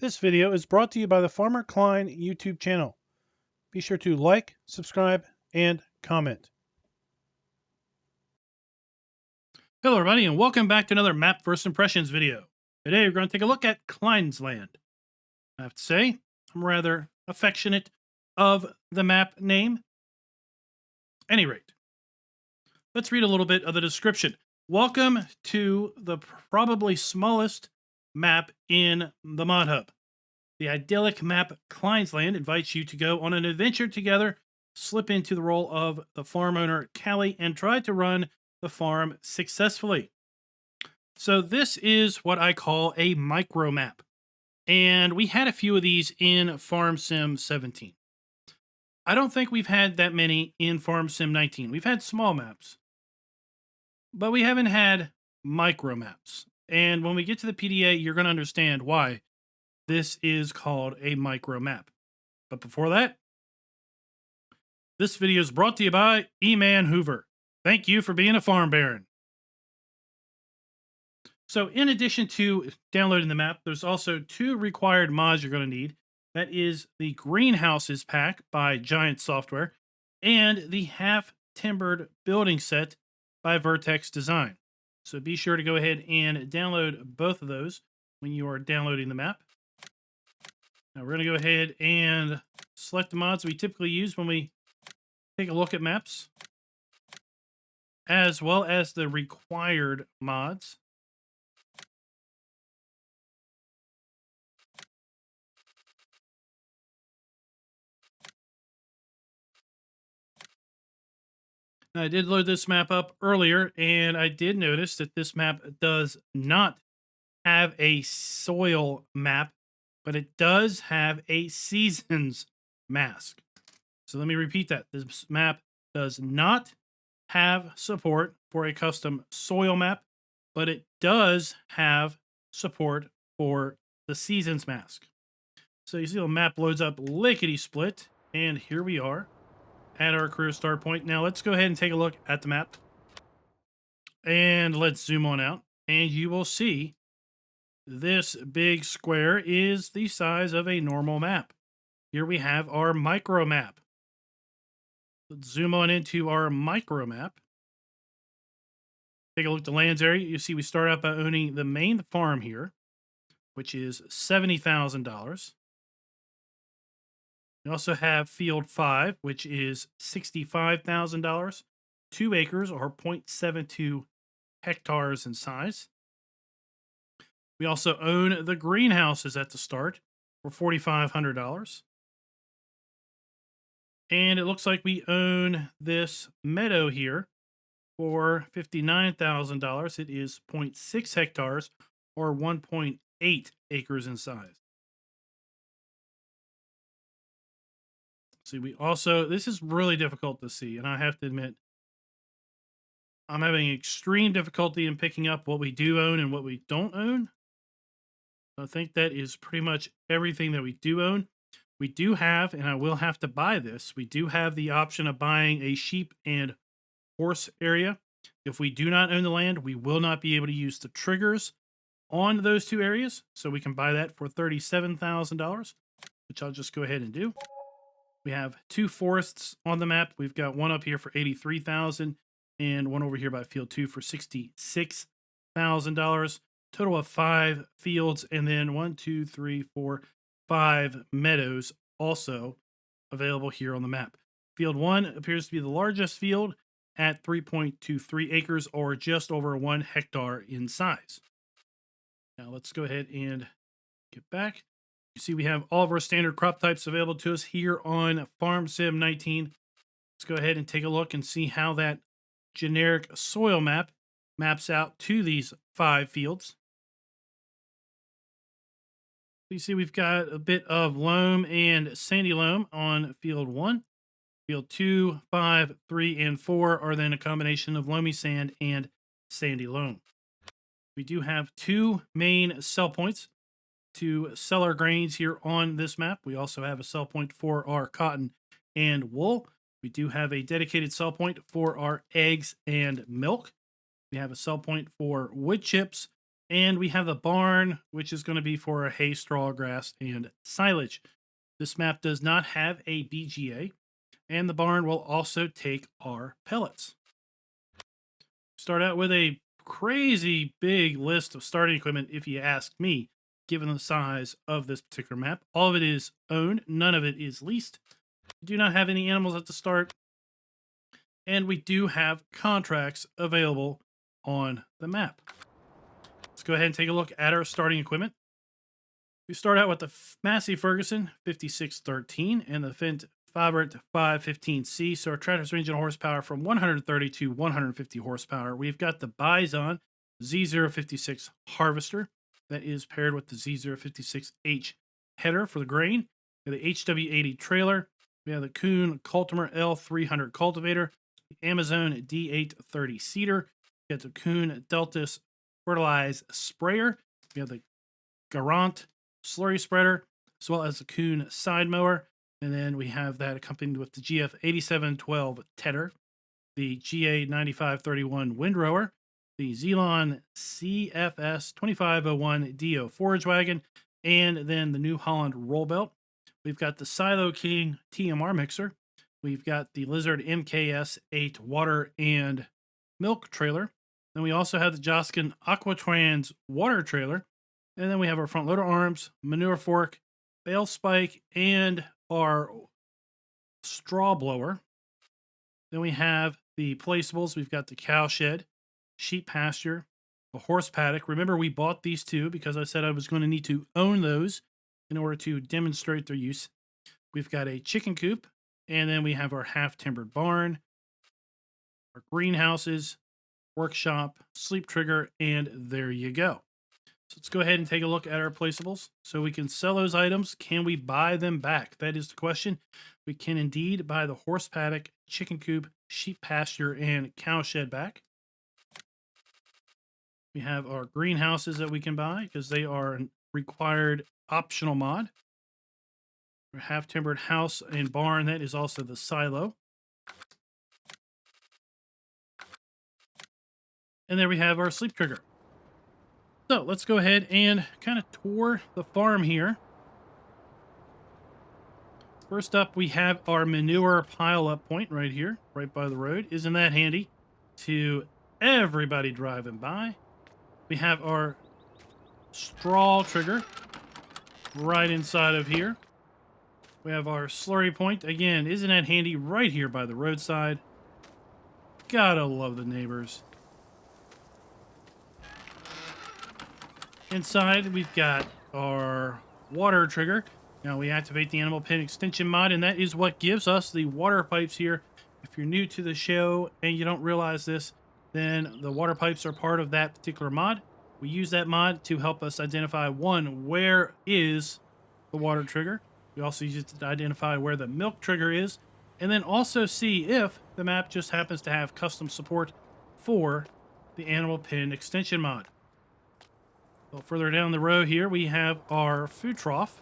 This video is brought to you by the Farmer Klein YouTube channel. Be sure to like, subscribe, and comment. Hello everybody and welcome back to another Map First Impressions video. Today we're going to take a look at Kleines Land. I have to say, I'm rather affectionate of the map name. Any rate, let's read a little bit of the description. Welcome to the probably smallest map in the Modhub. The idyllic map Kleines Land invites you to go on an adventure together, slip into the role of the farm owner Kalle, and try to run the farm successfully. So this is what I call a micro map. And we had a few of these in Farm Sim 17. I don't think we've had that many in Farm Sim 19. We've had small maps, but we haven't had micro maps. And when we get to the PDA, you're going to understand why this is called a micro map. But before that, this video is brought to you by E-Man Hoover. Thank you for being a farm baron. So in addition to downloading the map, there's also two required mods you're going to need. That is the Greenhouses pack by Giant Software and the Half Timbered Building Set by Vertex Design. So be sure to go ahead and download both of those when you are downloading the map. Now we're going to go ahead and select the mods we typically use when we take a look at maps, as well as the required mods. Now, I did load this map up earlier, and I did notice that this map does not have a soil map, but it does have a seasons mask. So let me repeat that. This map does not have support for a custom soil map, but it does have support for the seasons mask. So you see the map loads up lickety split, and here we are at our career start point. Now let's go ahead and take a look at the map, and let's zoom on out, and you will see this big square is the size of a normal map. Here we have our micro map. Let's zoom on into our micro map. Take a look at the lands area. You see we start out by owning the main farm here, which is $70,000. We also have Field 5, which is $65,000. 2 acres or 0.72 hectares in size. We also own the greenhouses at the start for $4,500. And it looks like we own this meadow here for $59,000. It is 0.6 hectares or 1.8 acres in size. See, we also, this is really difficult to see, and I have to admit, I'm having extreme difficulty in picking up what we do own and what we don't own. I think that is pretty much everything that we do own. We do have, and I will have to buy this, we do have the option of buying a sheep and horse area. If we do not own the land, we will not be able to use the triggers on those two areas. So we can buy that for $37,000, which I'll just go ahead and do. We have 2 forests on the map. We've got one up here for $83,000 and one over here by Field 2 for $66,000. Total of 5 fields, and then 5 meadows also available here on the map. Field 1 appears to be the largest field at 3.23 acres or just over 1 hectare in size. Now let's go ahead and get back. You see we have all of our standard crop types available to us here on Farm Sim 19. Let's go ahead and take a look and see how that generic soil map maps out to these 5 fields. You see we've got a bit of loam and sandy loam on Field 1. Field 2, 5, 3, and 4 are then a combination of loamy sand and sandy loam. We do have 2 main sell points to sell our grains here on this map. We also have a sell point for our cotton and wool. We do have a dedicated sell point for our eggs and milk. We have a sell point for wood chips, And we have the barn, which is going to be for hay, straw, grass, and silage. This map does not have a BGA, and the barn will also take our pellets. Start out with a crazy big list of starting equipment, if you ask me, given the size of this particular map. All of it is owned, none of it is leased. We do not have any animals at the start, and we do have contracts available on the map. Let's go ahead and take a look at our starting equipment. We start out with the Massey Ferguson 5613 and the Fendt Fabric 515C. So our tractor's range in horsepower from 130 to 150 horsepower. We've got the Bison Z056 harvester that is paired with the Z056H header for the grain. We have the HW80 trailer. We have the Kuhn Cultimer L300 cultivator, the Amazon D830 seeder. We got the Kuhn Deltas fertilize sprayer. We have the Garant slurry spreader, as well as the Kuhn side mower. And then we have that accompanied with the GF8712 tedder, the GA9531 windrower, the Zelon CFS 2501 DO forage wagon, and then the New Holland roll belt. We've got the Silo King TMR mixer. We've got the Lizard MKS 8 water and milk trailer. Then we also have the Joskin Aquatrans water trailer. And then we have our front loader arms, manure fork, bale spike, and our straw blower. Then we have the placeables. We've got the cow shed, sheep pasture, a horse paddock. Remember, we bought these two because I said I was going to need to own those in order to demonstrate their use. We've got a chicken coop, and then we have our half-timbered barn, our greenhouses, workshop, sleep trigger, and there you go. So let's go ahead and take a look at our placeables. So we can sell those items. Can we buy them back? That is the question. We can indeed buy the horse paddock, chicken coop, sheep pasture, and cow shed back. We have our greenhouses that we can buy because they are a required optional mod. Our half-timbered house and barn, that is also the silo. And there we have our sleep trigger. So let's go ahead and kind of tour the farm here. First up, we have our manure pile-up point right here, right by the road. Isn't that handy to everybody driving by? We have our straw trigger right inside of here. We have our slurry point. Again, isn't that handy right here by the roadside? Gotta love the neighbors. Inside, we've got our water trigger. Now we activate the animal pen extension mod, and that is what gives us the water pipes here. If you're new to the show and you don't realize this, then the water pipes are part of that particular mod. We use that mod to help us identify, one, where is the water trigger. We also use it to identify where the milk trigger is, and then also see if the map just happens to have custom support for the animal pen extension mod. So further down the row here, we have our food trough.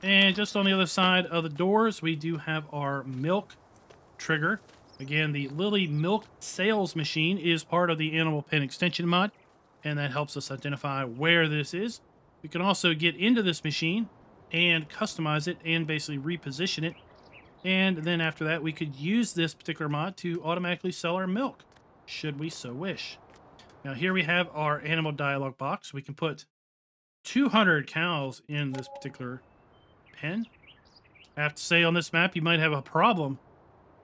And just on the other side of the doors, we do have our milk trigger. Again, the Lily milk sales machine is part of the animal pen extension mod, and that helps us identify where this is. We can also get into this machine and customize it and basically reposition it. And then after that, we could use this particular mod to automatically sell our milk, should we so wish. Now here we have our animal dialogue box. We can put 200 cows in this particular pen. I have to say, on this map, you might have a problem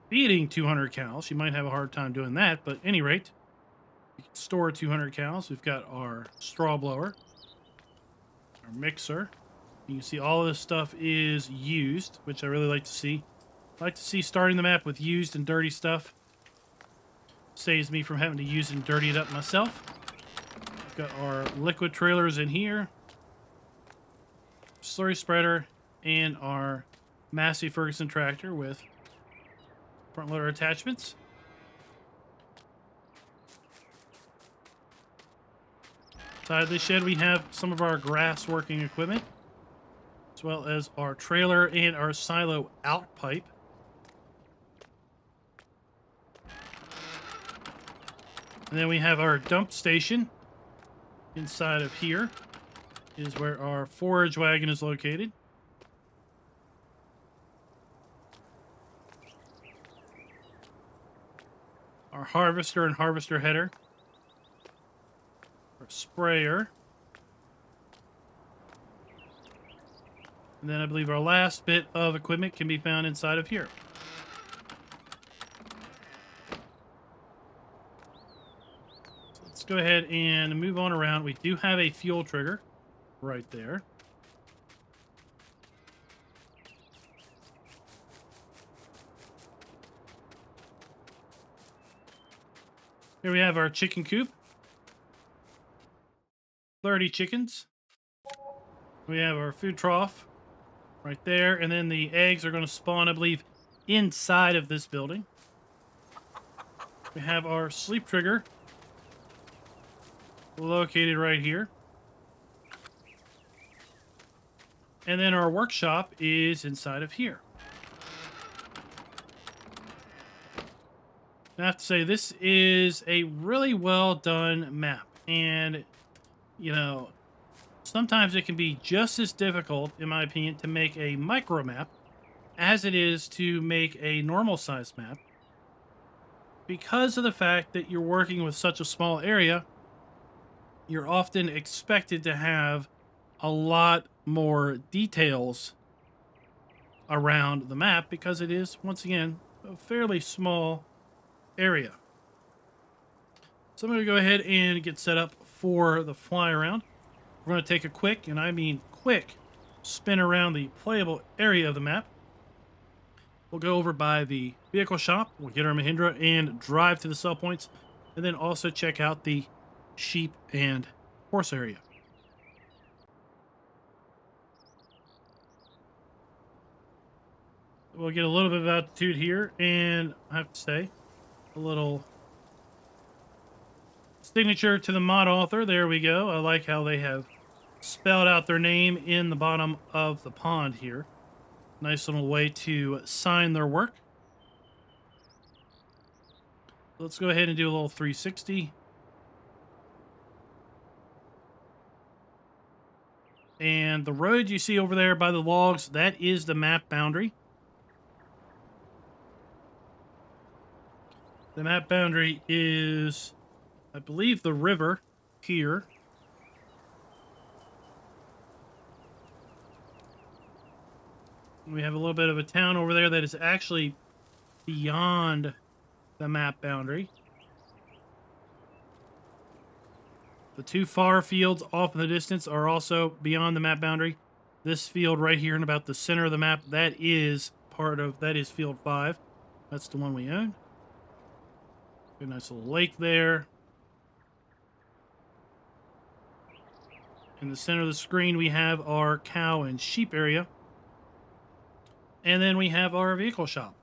feeding 200 cows. You might have a hard time doing that, but at any rate, we can store 200 cows. We've got our straw blower, our mixer. You can see all of this stuff is used, which I really like to see. I like to see starting the map with used and dirty stuff. Saves me from having to use and dirty it up myself. We've got our liquid trailers in here, slurry spreader, and our Massey Ferguson tractor with front loader attachments. Inside the shed, we have some of our grass working equipment, as well as our trailer and our silo out pipe. And then we have our dump station. Inside of here is where our forage wagon is located. Our harvester and harvester header. Our sprayer. And then I believe our last bit of equipment can be found inside of here. So let's go ahead and move on around. We do have a fuel trigger right there. Here we have our chicken coop. 30 chickens. We have our food trough right there. And then the eggs are going to spawn, I believe, inside of this building. We have our sleep trigger located right here. And then our workshop is inside of here. I have to say, this is a really well done map. And, you know, sometimes it can be just as difficult, in my opinion, to make a micro map as it is to make a normal size map. Because of the fact that you're working with such a small area, you're often expected to have a lot more details around the map because it is, once again, a fairly small area. So I'm going to go ahead and get set up for the fly around. We're going to take a quick, and I mean quick, spin around the playable area of the map. We'll go over by the vehicle shop. We'll get our Mahindra and drive to the sell points, and then also check out the sheep and horse area. We'll get a little bit of altitude here, and I have to say, a little signature to the mod author. There we go. I like how they have spelled out their name in the bottom of the pond here. Nice little way to sign their work. Let's go ahead and do a little 360. And the road you see over there by the logs, that is the map boundary. The map boundary is, I believe, the river here. We have a little bit of a town over there that is actually beyond the map boundary. The two far fields off in the distance are also beyond the map boundary. This field right here in about the center of the map, that is field 5. That's the one we own. A nice little lake there. In the center of the screen, we have our cow and sheep area. And then we have our vehicle shop.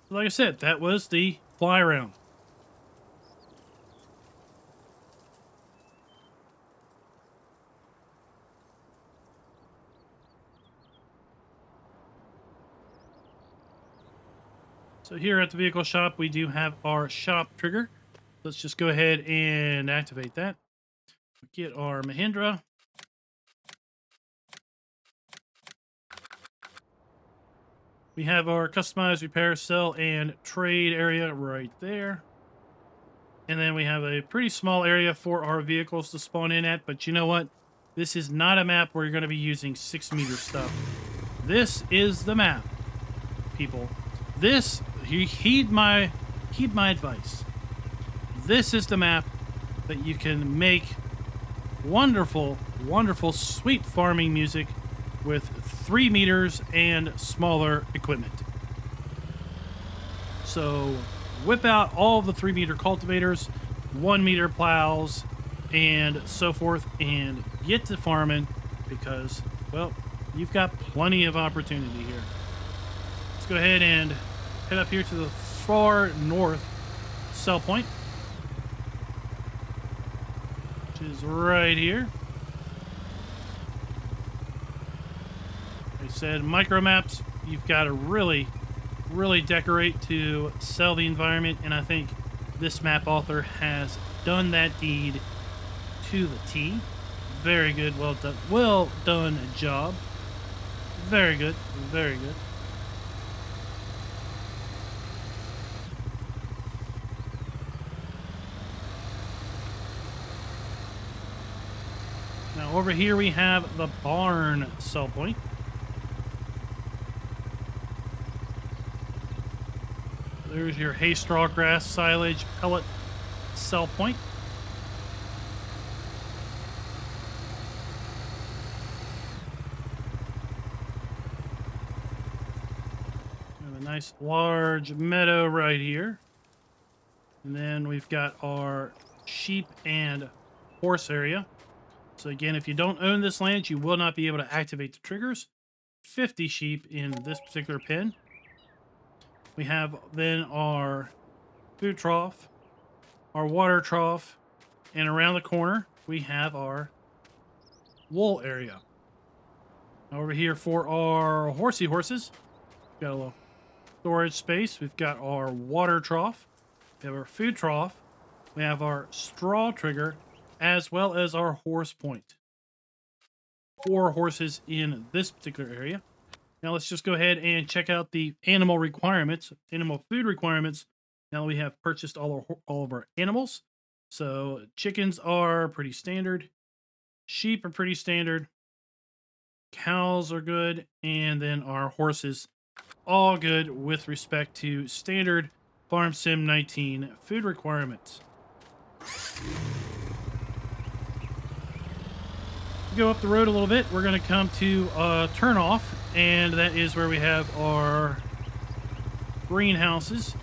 Like I said, that was the Flyaround. So here at the vehicle shop, we do have our shop trigger. Let's just go ahead and activate that. Get our Mahindra. We have our customized repair, sell, and trade area right there. And then we have a pretty small area for our vehicles to spawn in at. But you know what? This is not a map where you're going to be using 6-meter stuff. This is the map, people. This, heed my advice. This is the map that you can make wonderful, wonderful, sweet farming music with 3 meters and smaller equipment. So whip out all of the 3-meter cultivators, 1-meter plows, and so forth, and get to farming because, well, you've got plenty of opportunity here. Let's go ahead and head up here to the far north sell point, which is right here. Like I said, micro maps, you've got to really decorate to sell the environment, and I think this map author has done that deed to the T. Very good. Well done. Well done job. Very good. Very good. Now over here we have the barn sell point. There's your hay, straw, grass, silage, pellet sell point. We have a nice large meadow right here. And then we've got our sheep and horse area. So again, if you don't own this land, you will not be able to activate the triggers. 50 sheep in this particular pen. We have then our food trough, our water trough, and around the corner, we have our wool area. Now over here for our horsey horses, we've got a little storage space. We've got our water trough. We have our food trough. We have our straw trigger, as well as our horse point. 4 horses in this particular area. Now let's just go ahead and check out the animal requirements, animal food requirements. Now we have purchased all of our animals. So chickens are pretty standard. Sheep are pretty standard. Cows are good. And then our horses, all good with respect to standard Farm Sim 19 food requirements. Go up the road a little bit, we're going to come to turn off, and that is where we have our greenhouses.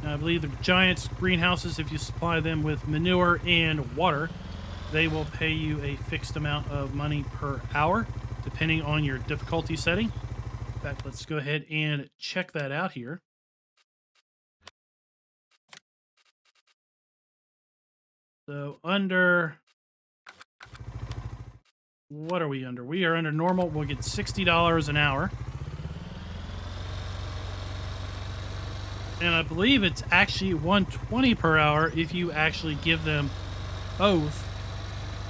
Now, I believe the Giants greenhouses, if you supply them with manure and water, they will pay you a fixed amount of money per hour, depending on your difficulty setting. In fact, let's go ahead and check that out here. So under... what are we under? We are under normal. We'll get $60 an hour. And I believe it's actually $120 per hour if you actually give them both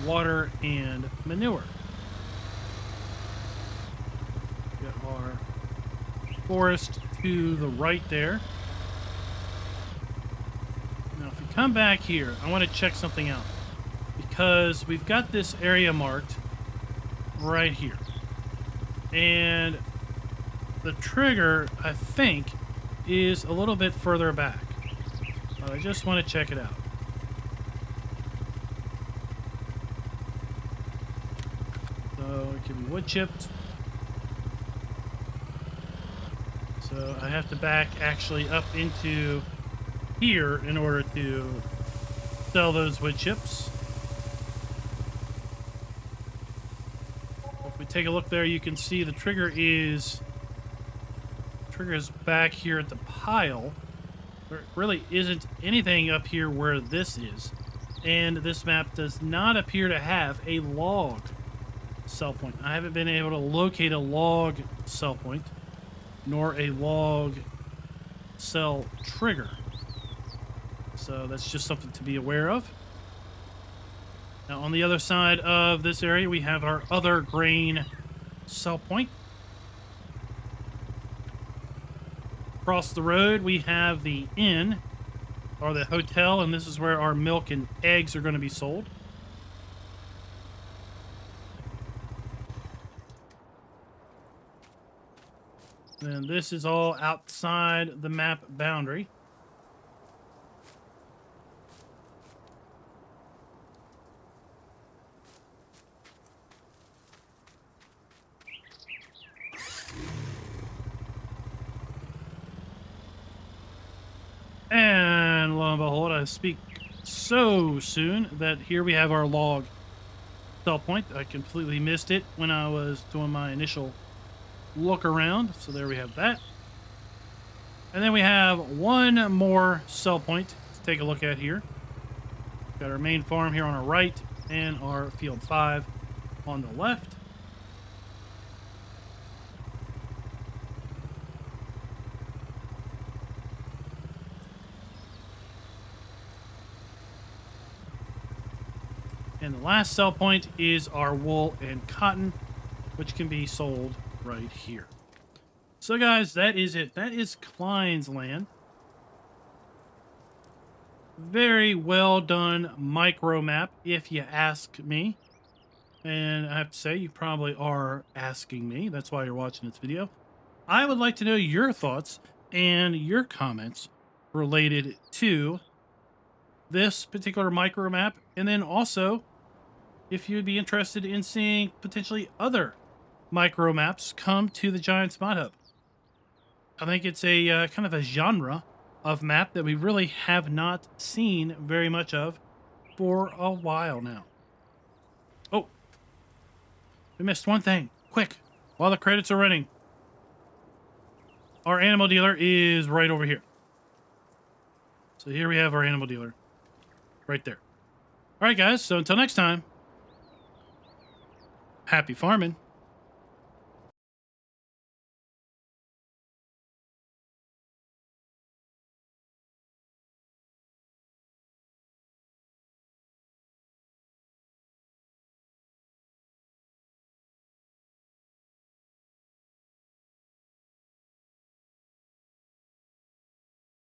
water and manure. Got our forest to the right there. Now, if we come back here, I want to check something out. Because we've got this area marked right here, and the trigger, I think, is a little bit further back, but I just want to check it out. So it can be wood chipped, so I have to back actually up into here in order to sell those wood chips. Take a look there, you can see the trigger is back here at the pile. There really isn't anything up here where this is, and this map does not appear to have a log sell point. I haven't been able to locate a log sell point nor a log sell trigger, so that's just something to be aware of. Now, on the other side of this area, we have our other grain sell point. Across the road, we have the inn, or the hotel, and this is where our milk and eggs are going to be sold. And this is all outside the map boundary. And lo and behold, I speak so soon that here we have our log sell point. I completely missed it when I was doing my initial look around. So there we have that. And then we have one more sell point to take a look at here. Got our main farm here on our right and our field 5 on the left. And the last sell point is our wool and cotton, which can be sold right here. So guys, that is it. That is Klein's Land. Very well done micro map, if you ask me. And I have to say, you probably are asking me. That's why you're watching this video. I would like to know your thoughts and your comments related to this particular micro map. And then also, if you'd be interested in seeing potentially other micro maps come to the Giants Modhub. I think it's a kind of a genre of map that we really have not seen very much of for a while now. Oh, we missed one thing. Quick, while the credits are running. Our animal dealer is right over here. So here we have our animal dealer. Right there. All right, guys. So until next time, happy farming.